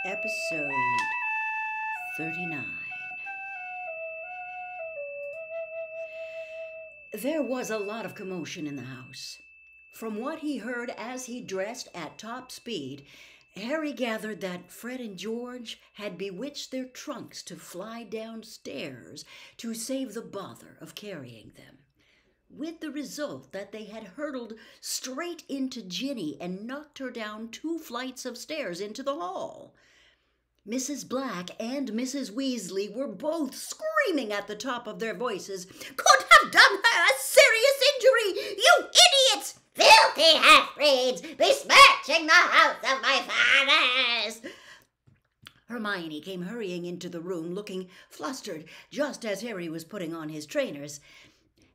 Episode 39. There was a lot of commotion in the house. From what he heard as he dressed at top speed, Harry gathered that Fred and George had bewitched their trunks to fly downstairs to save the bother of carrying them, with the result that they had hurtled straight into Ginny and knocked her down 2 flights of stairs into the hall. Mrs. Black and Mrs. Weasley were both screaming at the top of their voices, "Could have done her a serious injury, you idiots! Filthy half-breeds, besmirching the house of my fathers!" Hermione came hurrying into the room, looking flustered, just as Harry was putting on his trainers.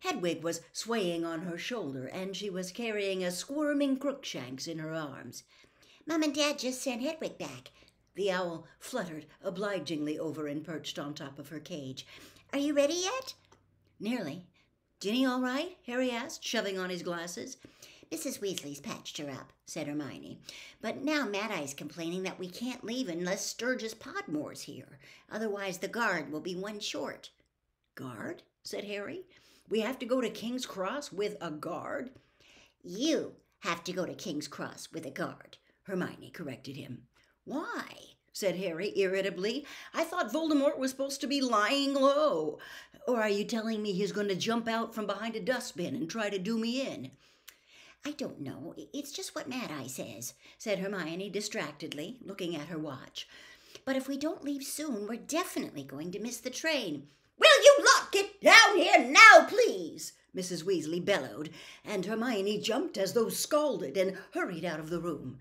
Hedwig was swaying on her shoulder, and she was carrying a squirming Crookshanks in her arms. "Mum and Dad just sent Hedwig back." The owl fluttered obligingly over and perched on top of her cage. "Are you ready yet?" "Nearly." "Ginny all right?" Harry asked, shoving on his glasses. "Mrs. Weasley's patched her up," said Hermione. "But now Mad-Eye's complaining that we can't leave unless Sturgis Podmore's here. Otherwise the guard will be one short." "Guard?" said Harry. "We have to go to King's Cross with a guard?" "You have to go to King's Cross with a guard," Hermione corrected him. "Why?" said Harry irritably. "I thought Voldemort was supposed to be lying low. Or are you telling me he's going to jump out from behind a dustbin and try to do me in?" "I don't know. It's just what Mad-Eye says," said Hermione distractedly, looking at her watch. "But if we don't leave soon, we're definitely going to miss the train." "Will you lot get down here now, please?" Mrs. Weasley bellowed, and Hermione jumped as though scalded and hurried out of the room.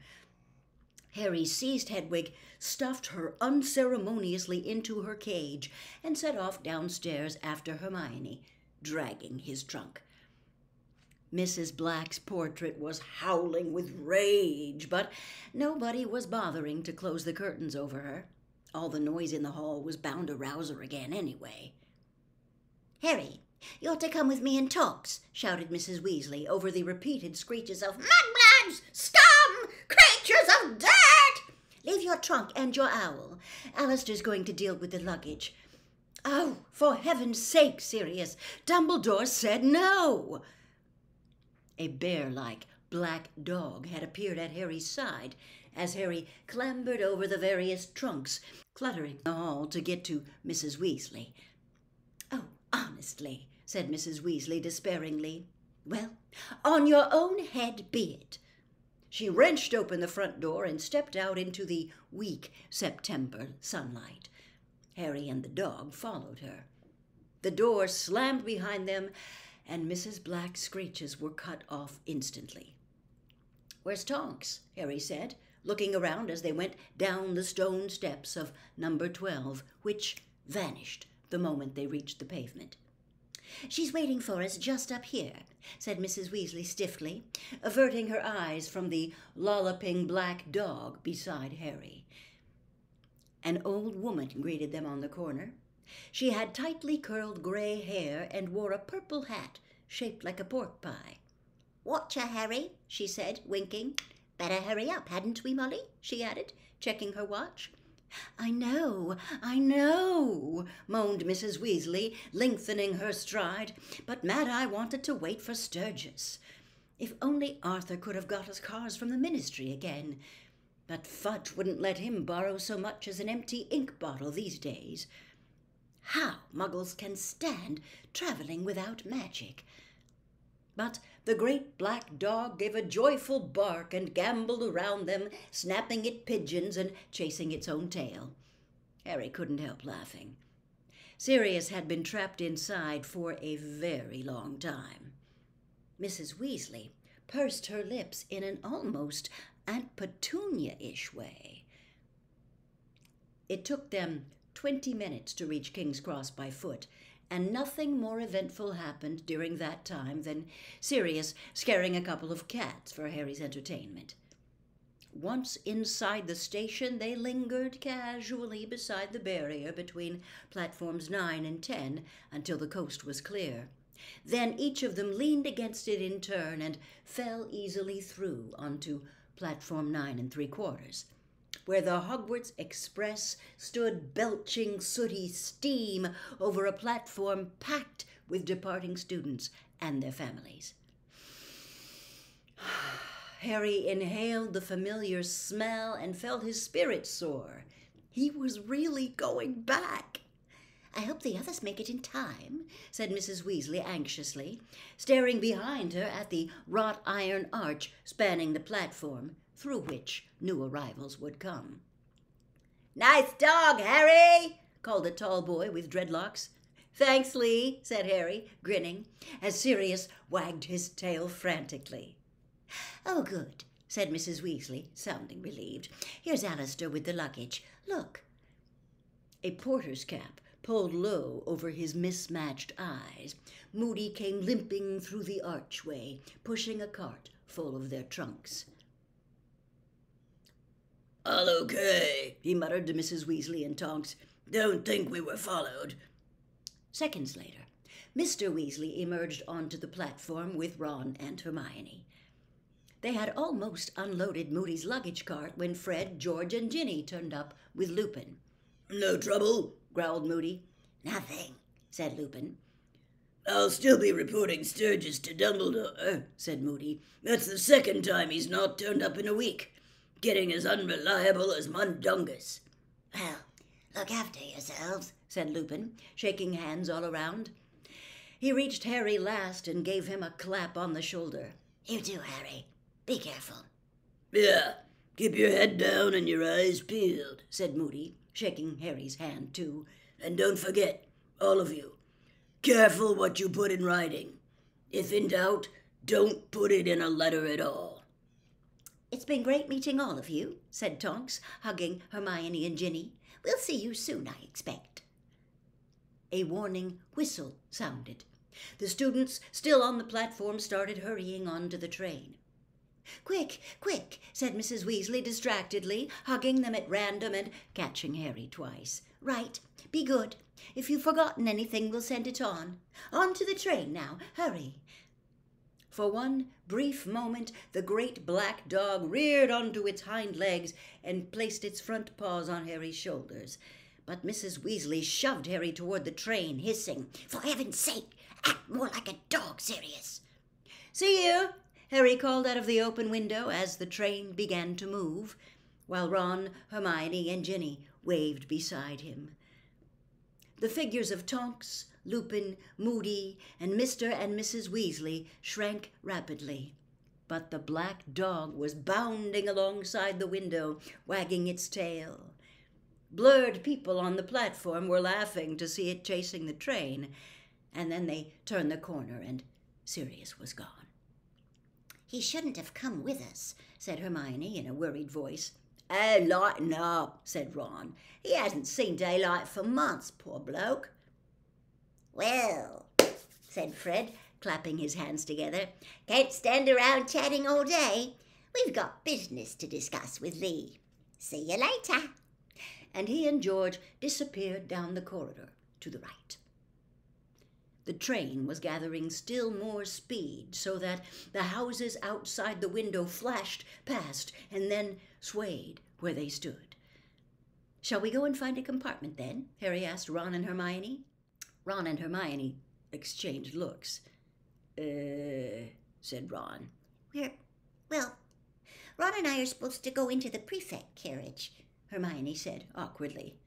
Harry seized Hedwig, stuffed her unceremoniously into her cage, and set off downstairs after Hermione, dragging his trunk. Mrs. Black's portrait was howling with rage, but nobody was bothering to close the curtains over her. All the noise in the hall was bound to rouse her again anyway. "Harry, you ought to come with me and talks," shouted Mrs. Weasley over the repeated screeches of "Mudblood! Scum! Creatures of dirt! Leave your trunk and your owl. Alistair's going to deal with the luggage." "Oh, for heaven's sake, Sirius! Dumbledore said no!" A bear-like black dog had appeared at Harry's side as Harry clambered over the various trunks, cluttering the hall to get to Mrs. Weasley. "Oh, honestly," said Mrs. Weasley despairingly. "Well, on your own head be it." She wrenched open the front door and stepped out into the weak September sunlight. Harry and the dog followed her. The door slammed behind them, and Mrs. Black's screeches were cut off instantly. "Where's Tonks?" Harry said, looking around as they went down the stone steps of number 12, which vanished the moment they reached the pavement. "She's waiting for us just up here," said Mrs. Weasley stiffly, averting her eyes from the lolloping black dog beside Harry. An old woman greeted them on the corner. She had tightly curled gray hair and wore a purple hat shaped like a pork pie. "Watch her, Harry," she said, winking. "Better hurry up, hadn't we, Molly?" she added, checking her watch. I know," moaned Mrs. Weasley, lengthening her stride, "but Mad-Eye wanted to wait for Sturgis. If only Arthur could have got us cars from the ministry again. But Fudge wouldn't let him borrow so much as an empty ink bottle these days. How Muggles can stand traveling without magic." But the great black dog gave a joyful bark and gamboled around them, snapping at pigeons and chasing its own tail. Harry couldn't help laughing. Sirius had been trapped inside for a very long time. Mrs. Weasley pursed her lips in an almost Aunt Petunia-ish way. It took them 20 minutes to reach King's Cross by foot, and nothing more eventful happened during that time than Sirius scaring a couple of cats for Harry's entertainment. Once inside the station, they lingered casually beside the barrier between platforms 9 and 10 until the coast was clear. Then each of them leaned against it in turn and fell easily through onto platform 9 3/4. where the Hogwarts Express stood belching sooty steam over a platform packed with departing students and their families. Harry inhaled the familiar smell and felt his spirits soar. He was really going back. "I hope the others make it in time," said Mrs. Weasley anxiously, staring behind her at the wrought iron arch spanning the platform through which new arrivals would come. "Nice dog, Harry!" called a tall boy with dreadlocks. "Thanks, Lee," said Harry, grinning, as Sirius wagged his tail frantically. "Oh, good," said Mrs. Weasley, sounding relieved. "Here's Alistair with the luggage. Look." A porter's cap pulled low over his mismatched eyes. Moody came limping through the archway, pushing a cart full of their trunks. "All okay," he muttered to Mrs. Weasley and Tonks. "Don't think we were followed." Seconds later, Mr. Weasley emerged onto the platform with Ron and Hermione. They had almost unloaded Moody's luggage cart when Fred, George, and Ginny turned up with Lupin. "No trouble?" growled Moody. "Nothing," said Lupin. "I'll still be reporting Sturgis to Dumbledore," said Moody. "That's the second time he's not turned up in a week. Getting as unreliable as Mundungus." "Well, look after yourselves," said Lupin, shaking hands all around. He reached Harry last and gave him a clap on the shoulder. "You too, Harry. Be careful." "Yeah, keep your head down and your eyes peeled," said Moody, shaking Harry's hand too. "And don't forget, all of you, careful what you put in writing. If in doubt, don't put it in a letter at all." "It's been great meeting all of you," said Tonks, hugging Hermione and Ginny. "We'll see you soon, I expect." A warning whistle sounded. The students, still on the platform, started hurrying onto the train. "Quick, quick," said Mrs. Weasley distractedly, hugging them at random and catching Harry twice. "Right, be good. If you've forgotten anything, we'll send it on. On to the train now, hurry." For one brief moment, the great black dog reared onto its hind legs and placed its front paws on Harry's shoulders. But Mrs. Weasley shoved Harry toward the train, hissing, "For heaven's sake, act more like a dog, Sirius." "See you," Harry called out of the open window as the train began to move, while Ron, Hermione, and Ginny waved beside him. The figures of Tonks, Lupin, Moody, and Mr. and Mrs. Weasley shrank rapidly, but the black dog was bounding alongside the window, wagging its tail. Blurred people on the platform were laughing to see it chasing the train, and then they turned the corner and Sirius was gone. "He shouldn't have come with us," said Hermione in a worried voice. "Oh, lighten up," said Ron. "He hasn't seen daylight for months, poor bloke." "Well," said Fred, clapping his hands together, "can't stand around chatting all day. We've got business to discuss with Lee. See you later." And he and George disappeared down the corridor to the right. The train was gathering still more speed, so that the houses outside the window flashed past and then swayed where they stood. "Shall we go and find a compartment, then?" Harry asked Ron and Hermione. Ron and Hermione exchanged looks. Said Ron. Well, Ron and I are supposed to go into the prefect carriage," Hermione said awkwardly.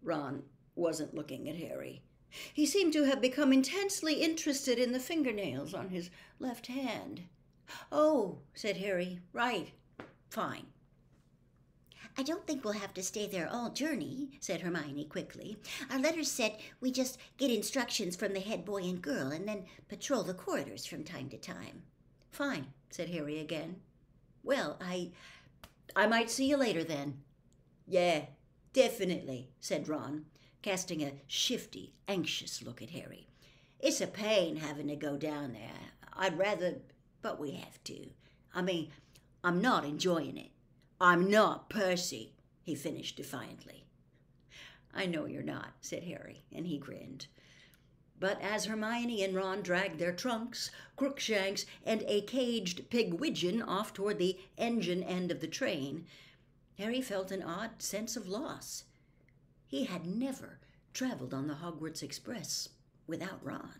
Ron wasn't looking at Harry. He seemed to have become intensely interested in the fingernails on his left hand. "Oh," said Harry. "Right. Fine." "I don't think we'll have to stay there all journey," said Hermione quickly. "Our letters said we just get instructions from the head boy and girl and then patrol the corridors from time to time." "Fine," said Harry again. "Well, I might see you later then." "Yeah, definitely," said Ron, casting a shifty, anxious look at Harry. "It's a pain having to go down there. I'd rather, but we have to. I mean, I'm not enjoying it. I'm not Percy," he finished defiantly. "I know you're not," said Harry, and he grinned. But as Hermione and Ron dragged their trunks, Crookshanks, and a caged Pigwidgeon off toward the engine end of the train, Harry felt an odd sense of loss. He had never traveled on the Hogwarts Express without Ron.